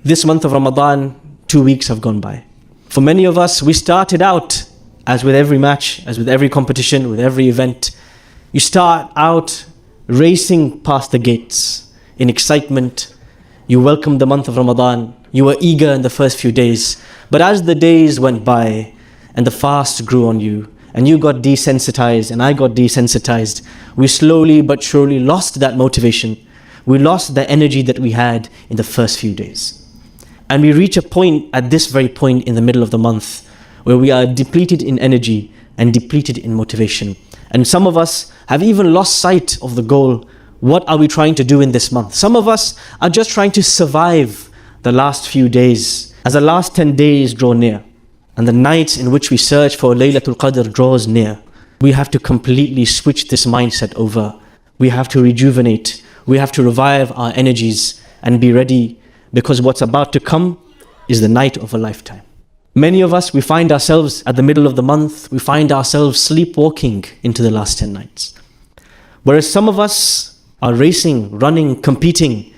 This month of Ramadan, 2 weeks have gone by. For many of us, we started out, as with every match, as with every competition, with every event, you start out racing past the gates in excitement. You welcomed the month of Ramadan. You were eager in the first few days. But as the days went by and the fast grew on you, and you got desensitized and I got desensitized, we slowly but surely lost that motivation. We lost the energy that we had in the first few days. And we reach a point, at this very point in the middle of the month, where we are depleted in energy and depleted in motivation. And some of us have even lost sight of the goal. What are we trying to do in this month? Some of us are just trying to survive the last few days as the last 10 days draw near and the nights in which we search for Laylatul Qadr draws near. We have to completely switch this mindset over. We have to rejuvenate. We have to revive our energies and be ready, because what's about to come is the night of a lifetime. Many of us, we find ourselves at the middle of the month, we find ourselves sleepwalking into the last 10 nights. Whereas some of us are racing, running, competing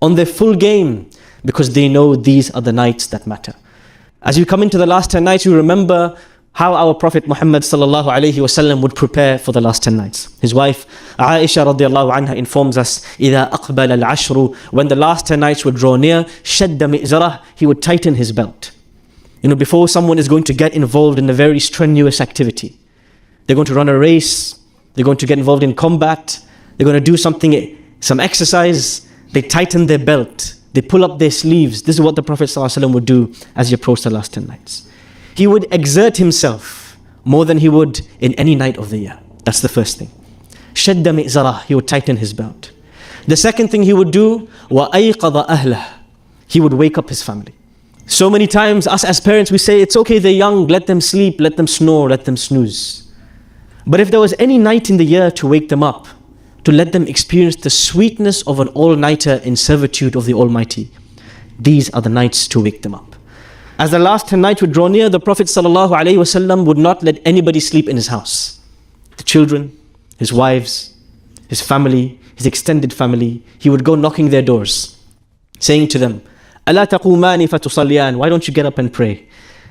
on their full game because they know these are the nights that matter. As you come into the last 10 nights, you remember how our Prophet Muhammad sallallahu alayhi wasallam would prepare for the last 10 nights. His wife Aisha radiallahu anha informs us, إِذَا أَقْبَلَ الْعَشْرُ, when the last 10 nights would draw near, شَدَّ مِئْزَرَهُ, he would tighten his belt. Before someone is going to get involved in a very strenuous activity, they're going to run a race, they're going to get involved in combat, they're going to do some exercise, they tighten their belt, they pull up their sleeves. This is what the Prophet ﷺ would do as he approached the last 10 nights. He would exert himself more than he would in any night of the year. That's the first thing. شَدَّ مِئْزَرَهُ, he would tighten his belt. The second thing he would do, وَأَيْقَظَ أَهْلَهُ, he would wake up his family. So many times, us as parents, we say, it's okay, they're young, let them sleep, let them snore, let them snooze. But if there was any night in the year to wake them up, to let them experience the sweetness of an all-nighter in servitude of the Almighty, these are the nights to wake them up. As the last 10 nights would draw near, the Prophet ﷺ would not let anybody sleep in his house. The children, his wives, his family, his extended family, he would go knocking their doors, saying to them, أَلَا تَقُومَانِ فَتُصَلِّيَانِ, why don't you get up and pray?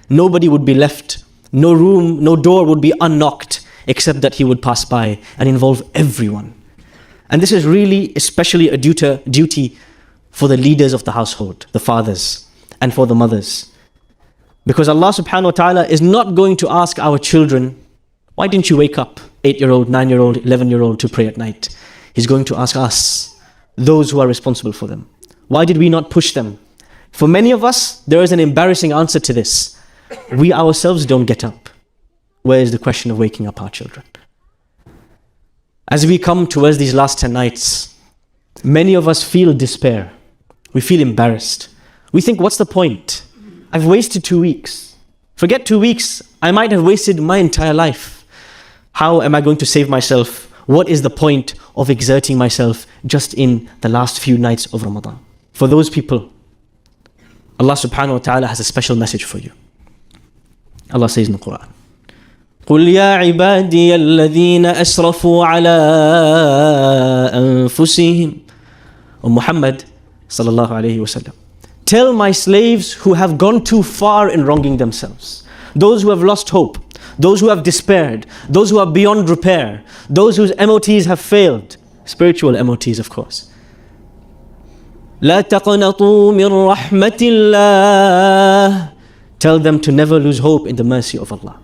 Nobody would be left, no room, no door would be unknocked, except that he would pass by and involve everyone. And this is really especially a duty for the leaders of the household, the fathers, and for the mothers. Because Allah subhanahu wa ta'ala is not going to ask our children, why didn't you wake up, 8-year-old, 9-year-old, 11-year-old to pray at night? He's going to ask us, those who are responsible for them. Why did we not push them? For many of us, there is an embarrassing answer to this. We ourselves don't get up. Where is the question of waking up our children? As we come towards these last 10 nights, many of us feel despair. We feel embarrassed. We think, what's the point? I've wasted 2 weeks. Forget 2 weeks, I might have wasted my entire life. How am I going to save myself? What is the point of exerting myself just in the last few nights of Ramadan? For those people, Allah subhanahu wa ta'ala has a special message for you. Allah says in the Quran, قُلْ يَا عِبَادِيَ الَّذِينَ أَسْرَفُوا عَلَىٰ أَنفُسِهِمْ. O Muhammad sallallahu alayhi wa sallam, tell my slaves who have gone too far in wronging themselves, those who have lost hope, those who have despaired, those who are beyond repair, those whose MOTs have failed, spiritual MOTs of course. لا تقنطوا من رحمة الله. Tell them to never lose hope in the mercy of Allah.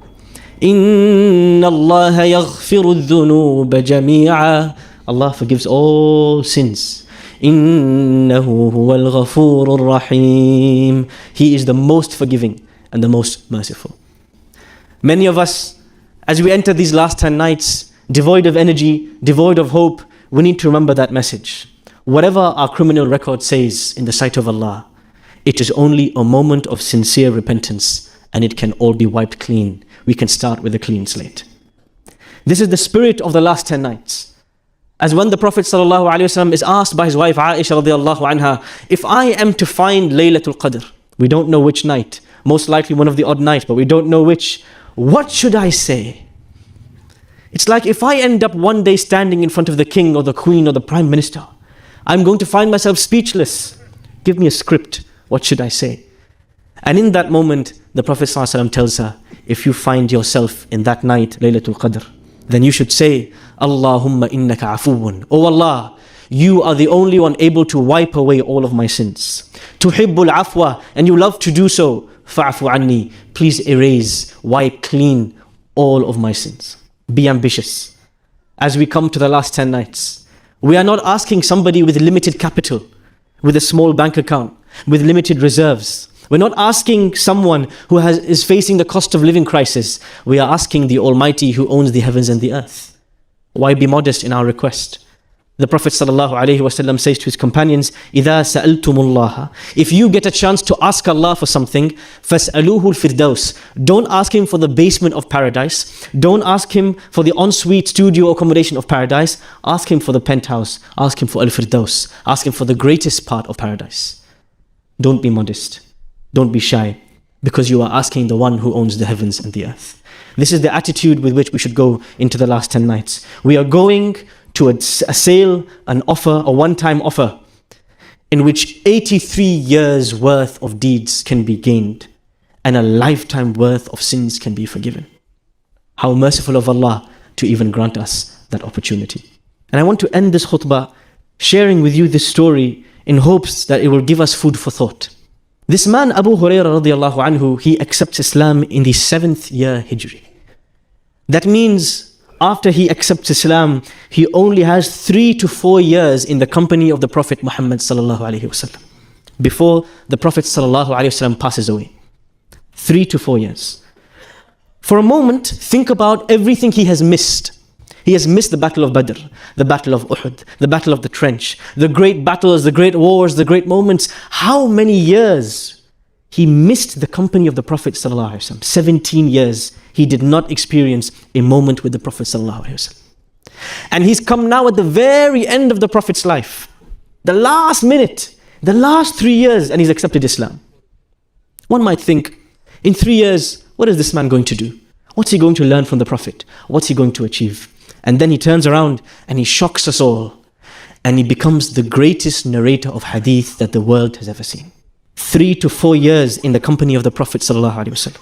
إن الله يغفر الذنوب جميعا. Allah forgives all sins. إنه هو الغفور الرحيم. He is the most forgiving and the most merciful. Many of us, as we enter these last 10 nights, devoid of energy, devoid of hope, we need to remember that message. Whatever our criminal record says in the sight of Allah, it is only a moment of sincere repentance and it can all be wiped clean. We can start with a clean slate. This is the spirit of the last 10 nights. As when the Prophet ﷺ is asked by his wife Aisha radiallahu anha, if I am to find Laylatul Qadr, we don't know which night, most likely one of the odd nights, but we don't know which, what should I say? It's like if I end up one day standing in front of the king or the queen or the prime minister, I'm going to find myself speechless. Give me a script. What should I say? And in that moment, the Prophet ﷺ tells her, if you find yourself in that night, Laylatul Qadr, then you should say, Allahumma innaka afuwun. Oh Allah, you are the only one able to wipe away all of my sins. Tuhibbul afwa, and you love to do so. Fa'afu anni, please erase, wipe clean all of my sins. Be ambitious. As we come to the last 10 nights, we are not asking somebody with limited capital, with a small bank account, with limited reserves. We're not asking someone who is facing the cost of living crisis. We are asking the Almighty who owns the heavens and the earth. Why be modest in our request? The Prophet ﷺ says to his companions, إِذَا سَأَلْتُمُ اللَّهَ, if you get a chance to ask Allah for something, فَاسْأَلُوهُ الْفِرْدَوْسِ, don't ask Him for the basement of paradise. Don't ask Him for the ensuite studio accommodation of paradise. Ask Him for the penthouse. Ask Him for Al-Firdaus. Ask Him for the greatest part of paradise. Don't be modest. Don't be shy, because you are asking the one who owns the heavens and the earth. This is the attitude with which we should go into the last 10 nights. We are going to a sale, an offer, a one-time offer, in which 83 years worth of deeds can be gained and a lifetime worth of sins can be forgiven. How merciful of Allah to even grant us that opportunity. And I want to end this khutbah sharing with you this story in hopes that it will give us food for thought. This man, Abu Hurairah radiallahu anhu, he accepts Islam in the 7th year Hijri. That means after he accepts Islam, he only has 3 to 4 years in the company of the Prophet Muhammad sallallahu alaihi wasallam before the Prophet sallallahu alaihi wasallam passes away. 3 to 4 years. For a moment, think about everything he has missed. He has missed the battle of Badr, the battle of Uhud, the battle of the trench, the great battles, the great wars, the great moments. How many years he missed the company of the Prophet ﷺ? 17 years he did not experience a moment with the Prophet ﷺ. And he's come now at the very end of the Prophet's life, the last minute, the last 3 years, and he's accepted Islam. One might think, in 3 years, what is this man going to do? What's he going to learn from the Prophet? What's he going to achieve? And then he turns around and he shocks us all. And he becomes the greatest narrator of hadith that the world has ever seen. 3 to 4 years in the company of the Prophet ﷺ.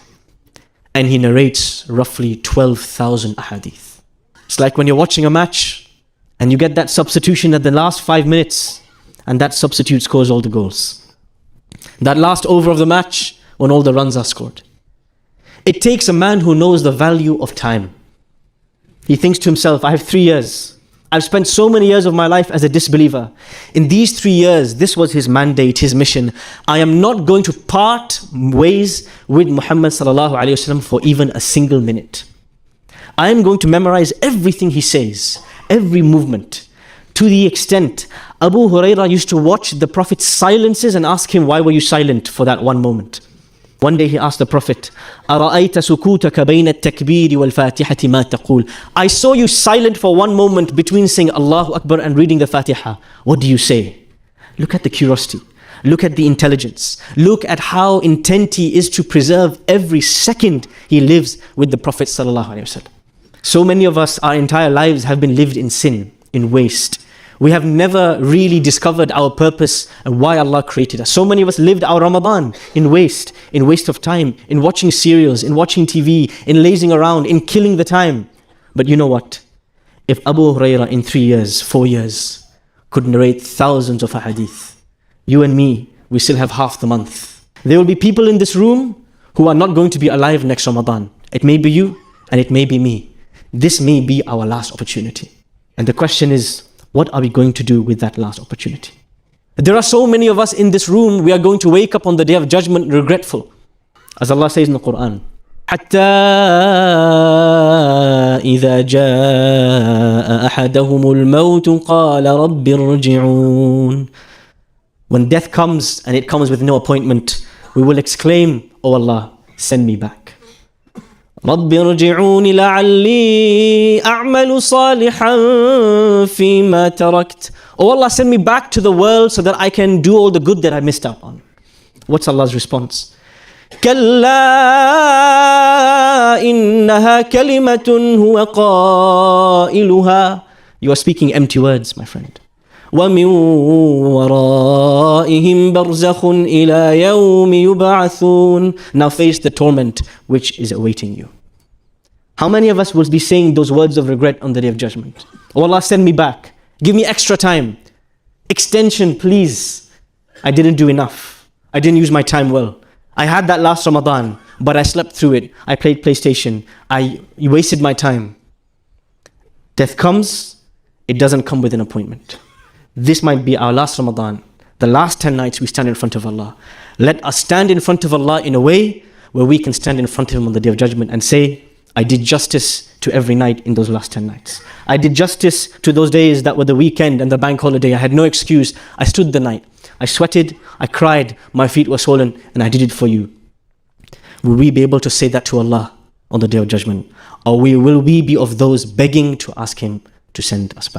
And he narrates roughly 12,000 ahadith. It's like when you're watching a match and you get that substitution at the last 5 minutes and that substitute scores all the goals. That last over of the match when all the runs are scored. It takes a man who knows the value of time. He thinks to himself, I have 3 years. I've spent so many years of my life as a disbeliever. In these 3 years, this was his mandate, his mission. I am not going to part ways with Muhammad sallallahu alaihi wasallam for even a single minute. I am going to memorize everything he says, every movement. To the extent, Abu Hurairah used to watch the Prophet's silences and ask him, why were you silent for that one moment? One day he asked the Prophet, أَرَأَيْتَ سُكُوتَكَ بَيْنَ التَّكْبِيرِ وَالْفَاتِحَةِ مَا تَقُولُ? I saw you silent for one moment between saying Allahu Akbar and reading the Fatiha. What do you say? Look at the curiosity. Look at the intelligence. Look at how intent he is to preserve every second he lives with the Prophet ﷺ. So many of us, our entire lives have been lived in sin, in waste. We have never really discovered our purpose and why Allah created us. So many of us lived our Ramadan in waste of time, in watching serials, in watching TV, in lazing around, in killing the time. But you know what? If Abu Hurairah in 3 years, 4 years, could narrate thousands of ahadith, you and me, we still have half the month. There will be people in this room who are not going to be alive next Ramadan. It may be you and it may be me. This may be our last opportunity. And the question is, what are we going to do with that last opportunity? There are so many of us in this room, we are going to wake up on the day of judgment regretful. As Allah says in the Quran, حَتَّى إِذَا جَاءَ أَحَدَهُمُ الْمَوْتُ قَالَ رَبِّ ارْجِعُونَ. When death comes and it comes with no appointment, we will exclaim, Oh Allah, send me back. رَبِّ ارْجِعُونِ لَعَلِّي أَعْمَلُ صَالِحًا فِيمَا تَرَكْتُ. Oh Allah, send me back to the world so that I can do all the good that I missed out on. What's Allah's response? كَلَّا إِنَّهَا كَلِمَةٌ هُوَ قَائِلُهَا. You are speaking empty words, my friend. وَمِن وَرَائِهِمْ بَرْزَخٌ إِلَى يَوْمِ يُبْعَثُونَ. Now face the torment which is awaiting you. How many of us will be saying those words of regret on the Day of Judgment? Oh Allah, send me back. Give me extra time. Extension, please. I didn't do enough. I didn't use my time well. I had that last Ramadan, but I slept through it. I played PlayStation. I wasted my time. Death comes, it doesn't come with an appointment. This might be our last Ramadan. The last 10 nights we stand in front of Allah. Let us stand in front of Allah in a way where we can stand in front of Him on the Day of Judgment and say, I did justice to every night in those last 10 nights. I did justice to those days that were the weekend and the bank holiday. I had no excuse. I stood the night. I sweated, I cried, my feet were swollen, and I did it for you. Will we be able to say that to Allah on the Day of Judgment? Or will we be of those begging to ask Him to send us back?